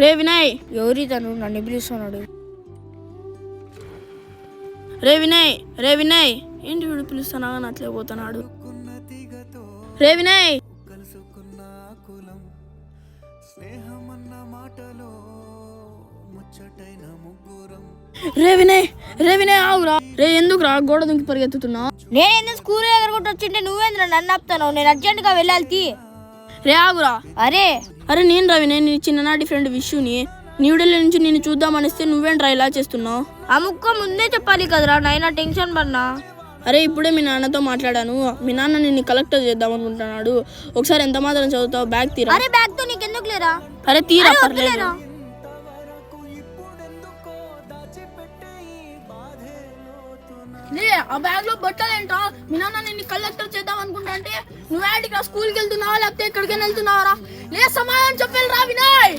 రే వినయ్, ఎవరి తను నన్ను పిలుస్తున్నాడు? రే వినయ్, రే వినయ్, ఏంటి వీడు పిలుస్తున్నా అట్లే పోతున్నాడు. రే వినయ్, రే వినయ్, రే వినయ్ ఆగురా. రే ఎందుకురా గోడ దుంకి పరిగెత్తుతున్నావు? నేను స్కూల్ ఎగరగొట్టి వచ్చింటే నువ్వేంద్ర నన్ను ఆపుతావు? నేను అర్జెంట్గా వెళ్ళాలి. రే ఆగురా. అరే నేను రా వినయ్, నీ చిన్ననాటి ఫ్రెండ్ విష్యుని. న్యూఢిల్లీ నుంచి నేను చూద్దామనిస్తే నువ్వేంట్రా ఇలా చేస్తున్నావు? ఆ ముక్క ముందే చెప్పాలి కదరా నైనా, టెన్షన్ పడినా. అరే ఇప్పుడే మీ నాన్నతో మాట్లాడాను. మీ నాన్న నిన్ను కలెక్టర్ చేద్దాం అనుకుంటున్నాడు. ఒకసారి ఎంత మాత్రం చదువుతావు? బ్యాగ్ తీరా. అరే బ్యాగ్ తో నీకెందుకు లేరా? అరే తీరా, పర్లేదు. ఆ బ్యాగ్ లో బట్టలేంటా? మీ నాన్న నిన్ను కలెక్టర్ చేద్దాం అనుకుంటా అంటే నువ్వేంటి స్కూల్కి వెళ్తున్నావా లేకపోతే ఎక్కడికైనా వెళ్తున్నావరా? లే సమాధానం చెప్పేది రా వినయ్.